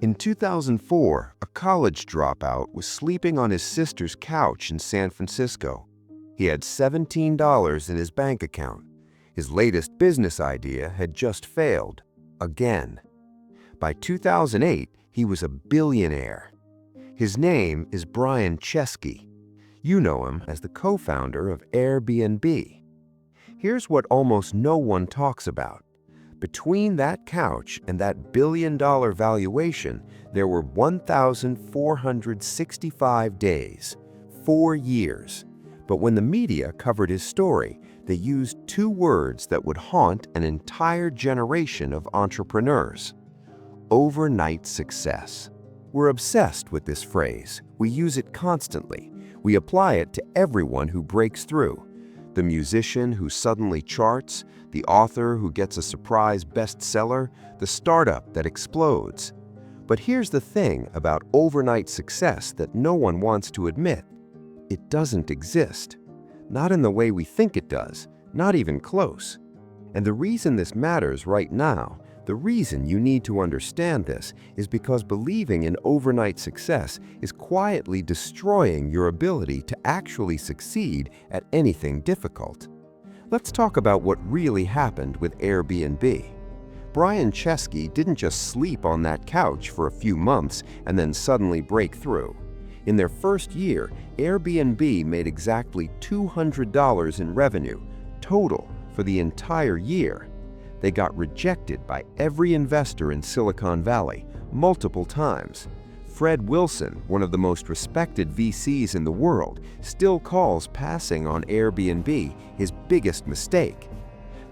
In 2004, a college dropout was sleeping on his sister's couch in San Francisco. He had $17 in his bank account. His latest business idea had just failed, again. By 2008, he was a billionaire. His name is Brian Chesky. You know him as the co-founder of Airbnb. Here's what almost no one talks about. Between that couch and that billion-dollar valuation, there were 1,465 days, 4 years. But when the media covered his story, they used two words that would haunt an entire generation of entrepreneurs: overnight success. We're obsessed with this phrase. We use it constantly. We apply it to everyone who breaks through. The musician who suddenly charts, the author who gets a surprise bestseller, the startup that explodes. But here's the thing about overnight success that no one wants to admit. It doesn't exist. Not in the way we think it does, not even close. And the reason this matters right now, the reason you need to understand this, is because believing in overnight success is quietly destroying your ability to actually succeed at anything difficult. Let's talk about what really happened with Airbnb. Brian Chesky didn't just sleep on that couch for a few months and then suddenly break through. In their first year, Airbnb made exactly $200 in revenue, total, for the entire year. They got rejected by every investor in Silicon Valley, multiple times. Fred Wilson, one of the most respected VCs in the world, still calls passing on Airbnb his biggest mistake.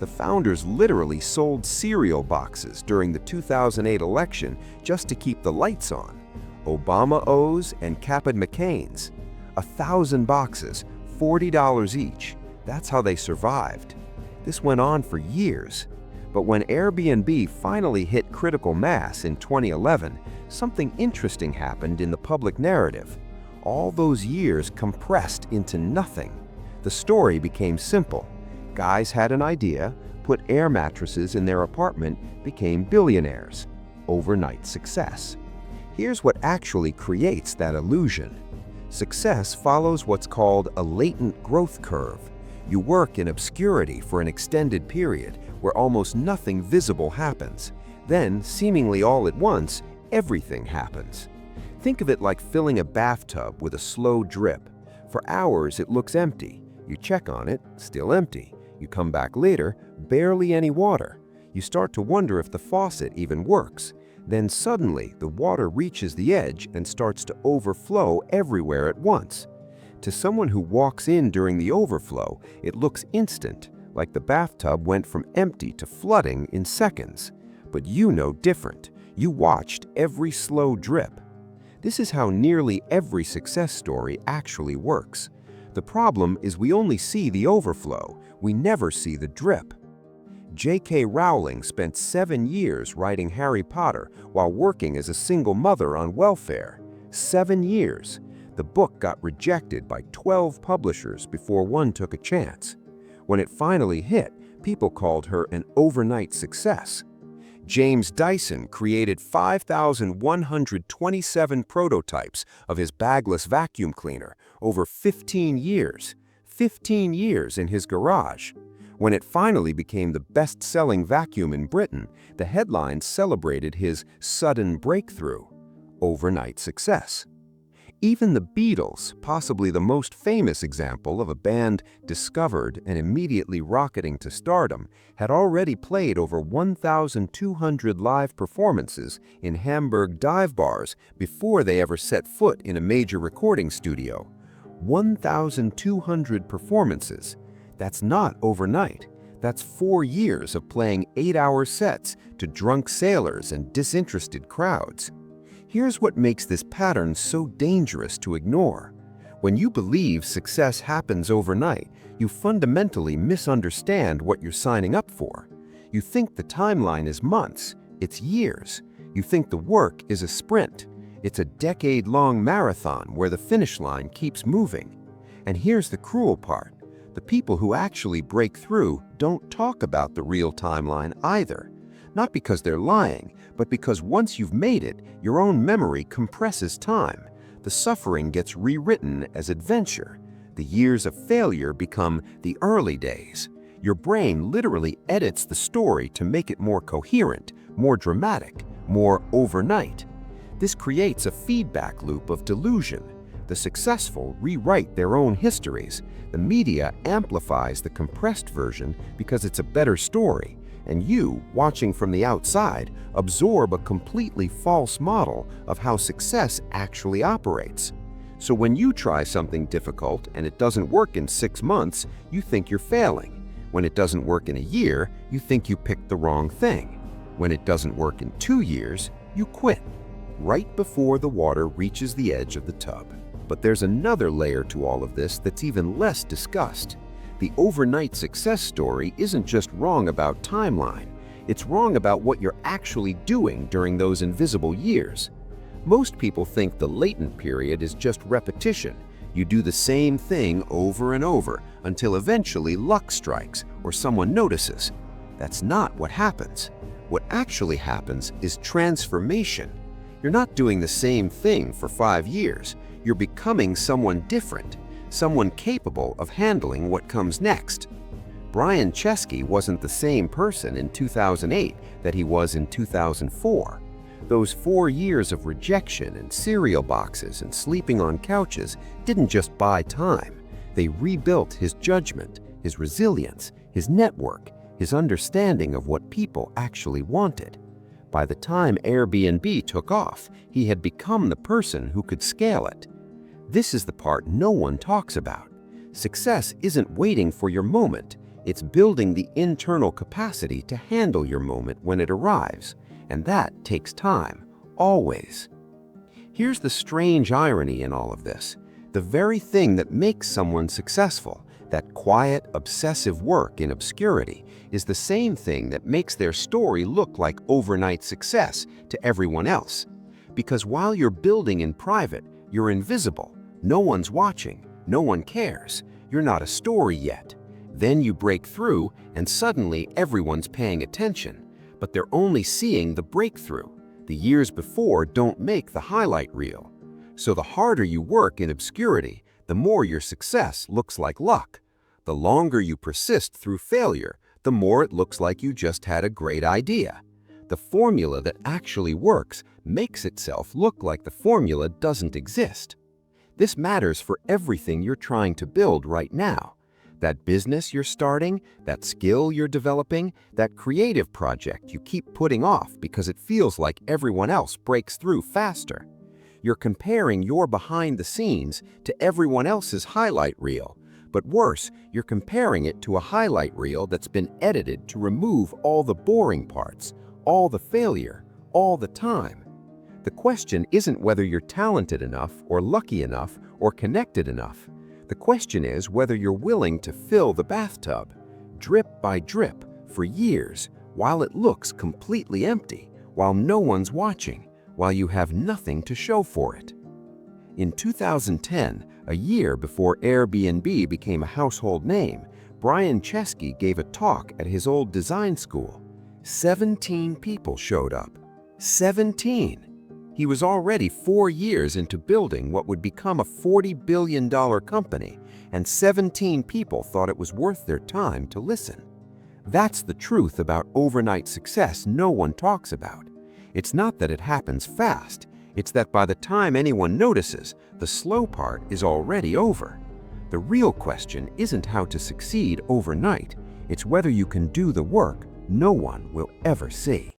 The founders literally sold cereal boxes during the 2008 election just to keep the lights on. Obama O's and Captain McCain's. 1,000 boxes, $40 each. That's how they survived. This went on for years. But when Airbnb finally hit critical mass in 2011, something interesting happened in the public narrative. All those years compressed into nothing. The story became simple. Guys had an idea, put air mattresses in their apartment, became billionaires. Overnight success. Here's what actually creates that illusion. Success follows what's called a latent growth curve. You work in obscurity for an extended period where almost nothing visible happens. Then, seemingly all at once, everything happens. Think of it like filling a bathtub with a slow drip. For hours, it looks empty. You check on it, still empty. You come back later, barely any water. You start to wonder if the faucet even works. Then suddenly, the water reaches the edge and starts to overflow everywhere at once. To someone who walks in during the overflow, it looks instant, like the bathtub went from empty to flooding in seconds. But you know different. You watched every slow drip. This is how nearly every success story actually works. The problem is we only see the overflow. We never see the drip. J.K. Rowling spent 7 years writing Harry Potter while working as a single mother on welfare. 7 years. The book got rejected by 12 publishers before one took a chance. When it finally hit, people called her an overnight success. James Dyson created 5,127 prototypes of his bagless vacuum cleaner over 15 years. 15 years in his garage. When it finally became the best-selling vacuum in Britain, the headlines celebrated his sudden breakthrough. Overnight success. Even the Beatles, possibly the most famous example of a band discovered and immediately rocketing to stardom, had already played over 1,200 live performances in Hamburg dive bars before they ever set foot in a major recording studio. 1,200 performances. That's not overnight. That's 4 years of playing 8-hour sets to drunk sailors and disinterested crowds. Here's what makes this pattern so dangerous to ignore. When you believe success happens overnight, you fundamentally misunderstand what you're signing up for. You think the timeline is months, it's years. You think the work is a sprint. It's a decade-long marathon where the finish line keeps moving. And here's the cruel part. The people who actually break through don't talk about the real timeline either. Not because they're lying, but because once you've made it, your own memory compresses time. The suffering gets rewritten as adventure. The years of failure become the early days. Your brain literally edits the story to make it more coherent, more dramatic, more overnight. This creates a feedback loop of delusion. The successful rewrite their own histories. The media amplifies the compressed version because it's a better story, and you, watching from the outside, absorb a completely false model of how success actually operates. So when you try something difficult and it doesn't work in 6 months, you think you're failing. When it doesn't work in a year, you think you picked the wrong thing. When it doesn't work in 2 years, you quit, right before the water reaches the edge of the tub. But there's another layer to all of this that's even less discussed. The overnight success story isn't just wrong about timeline. It's wrong about what you're actually doing during those invisible years. Most people think the latent period is just repetition. You do the same thing over and over until eventually luck strikes or someone notices. That's not what happens. What actually happens is transformation. You're not doing the same thing for 5 years. You're becoming someone different, someone capable of handling what comes next. Brian Chesky wasn't the same person in 2008 that he was in 2004. Those 4 years of rejection and cereal boxes and sleeping on couches didn't just buy time. They rebuilt his judgment, his resilience, his network, his understanding of what people actually wanted. By the time Airbnb took off, he had become the person who could scale it. This is the part no one talks about. Success isn't waiting for your moment. It's building the internal capacity to handle your moment when it arrives. And that takes time, always. Here's the strange irony in all of this. The very thing that makes someone successful, that quiet, obsessive work in obscurity, is the same thing that makes their story look like overnight success to everyone else. Because while you're building in private, you're invisible. No one's watching. No one cares. You're not a story yet. Then you break through, and suddenly everyone's paying attention. But they're only seeing the breakthrough. The years before don't make the highlight reel. So the harder you work in obscurity, the more your success looks like luck. The longer you persist through failure, the more it looks like you just had a great idea. The formula that actually works makes itself look like the formula doesn't exist. This matters for everything you're trying to build right now. That business you're starting, that skill you're developing, that creative project you keep putting off because it feels like everyone else breaks through faster. You're comparing your behind the scenes to everyone else's highlight reel. But worse, you're comparing it to a highlight reel that's been edited to remove all the boring parts, all the failure, all the time. The question isn't whether you're talented enough or lucky enough or connected enough. The question is whether you're willing to fill the bathtub, drip by drip, for years, while it looks completely empty, while no one's watching, while you have nothing to show for it. In 2010, a year before Airbnb became a household name, Brian Chesky gave a talk at his old design school. 17 people showed up. 17! He was already 4 years into building what would become a $40 billion company, and 17 people thought it was worth their time to listen. That's the truth about overnight success no one talks about. It's not that it happens fast, it's that by the time anyone notices, the slow part is already over. The real question isn't how to succeed overnight, it's whether you can do the work no one will ever see.